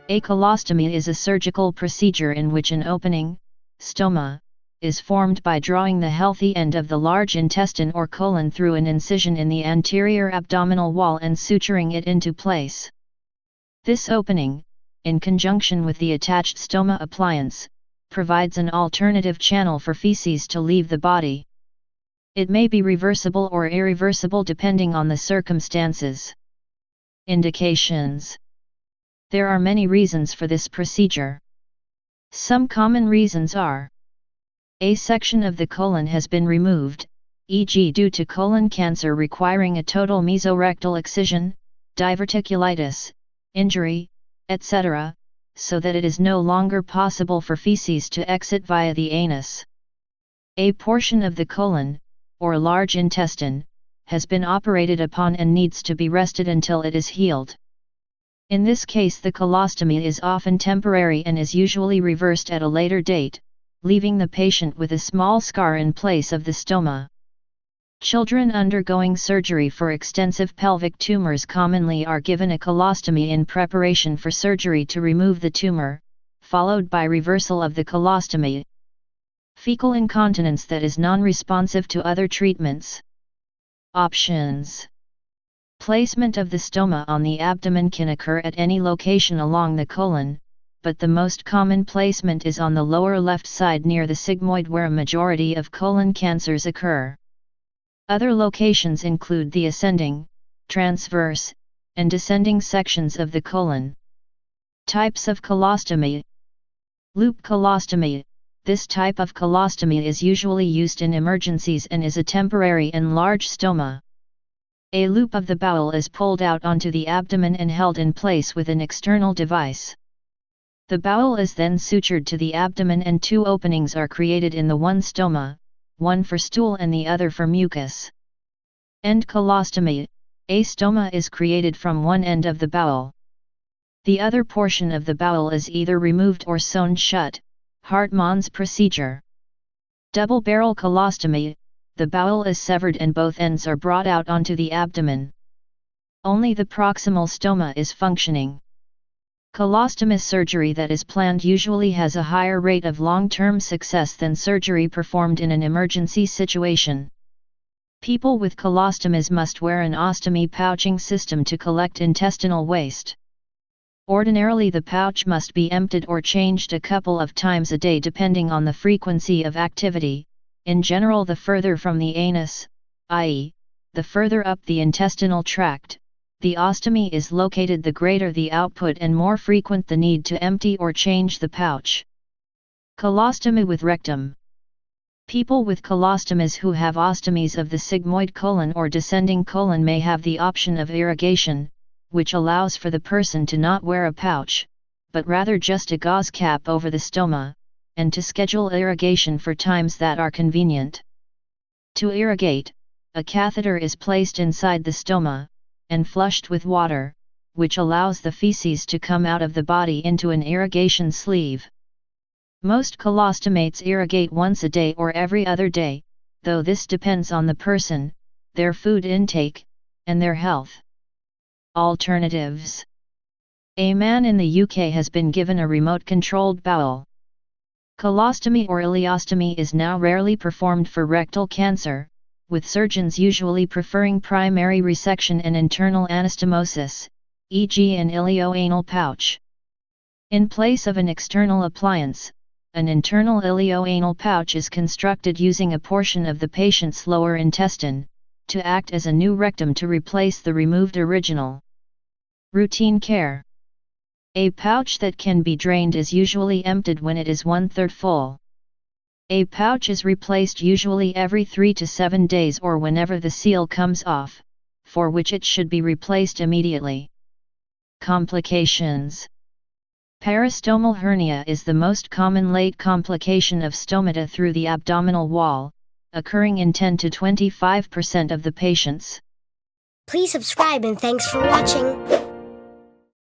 A colostomy is a surgical procedure in which an opening, stoma, is formed by drawing the healthy end of the large intestine or colon through an incision in the anterior abdominal wall and suturing it into place. This opening, in conjunction with the attached stoma appliance, provides an alternative channel for feces to leave the body. It may be reversible or irreversible depending on the circumstances. Indications. There are many reasons for this procedure. Some common reasons are: a section of the colon has been removed, e.g. due to colon cancer requiring a total mesorectal excision, diverticulitis, injury, etc., so that it is no longer possible for feces to exit via the anus. A portion of the colon, or large intestine, has been operated upon and needs to be rested until it is healed. In this case, the colostomy is often temporary and is usually reversed at a later date, leaving the patient with a small scar in place of the stoma. Children undergoing surgery for extensive pelvic tumors commonly are given a colostomy in preparation for surgery to remove the tumor, followed by reversal of the colostomy. Fecal incontinence that is non-responsive to other treatments. Options. Placement of the stoma on the abdomen can occur at any location along the colon, but the most common placement is on the lower left side near the sigmoid, where a majority of colon cancers occur. Other locations include the ascending, transverse, and descending sections of the colon. Types of colostomy. Loop colostomy. This type of colostomy is usually used in emergencies and is a temporary enlarged stoma. A loop of the bowel is pulled out onto the abdomen and held in place with an external device. The bowel is then sutured to the abdomen and two openings are created in the one stoma, one for stool and the other for mucus. End colostomy. A stoma is created from one end of the bowel. The other portion of the bowel is either removed or sewn shut, Hartmann's procedure. Double barrel colostomy. The bowel is severed and both ends are brought out onto the abdomen. Only the proximal stoma is functioning. Colostomy surgery that is planned usually has a higher rate of long-term success than surgery performed in an emergency situation. People with colostomies must wear an ostomy pouching system to collect intestinal waste. Ordinarily, the pouch must be emptied or changed a couple of times a day depending on the frequency of activity. In general, the further from the anus, i.e., the further up the intestinal tract, the ostomy is located, the greater the output and more frequent the need to empty or change the pouch. Colostomy with rectum. People with colostomies who have ostomies of the sigmoid colon or descending colon may have the option of irrigation, which allows for the person to not wear a pouch, but rather just a gauze cap over the stoma, and to schedule irrigation for times that are convenient. To irrigate, a catheter is placed inside the stoma, and flushed with water, which allows the feces to come out of the body into an irrigation sleeve. Most colostomates irrigate once a day or every other day, though this depends on the person, their food intake, and their health. Alternatives. A man in the UK has been given a remote-controlled bowel. Colostomy or ileostomy is now rarely performed for rectal cancer, with surgeons usually preferring primary resection and internal anastomosis, e.g. an ilioanal pouch. In place of an external appliance, an internal ilioanal pouch is constructed using a portion of the patient's lower intestine, to act as a new rectum to replace the removed original. Routine care. A pouch that can be drained is usually emptied when it is 1/3 full. A pouch is replaced usually every 3 to 7 days or whenever the seal comes off, for which it should be replaced immediately. Complications. Peristomal hernia is the most common late complication of stomata through the abdominal wall, occurring in 10 to 25% of the patients. Please subscribe and thanks for watching.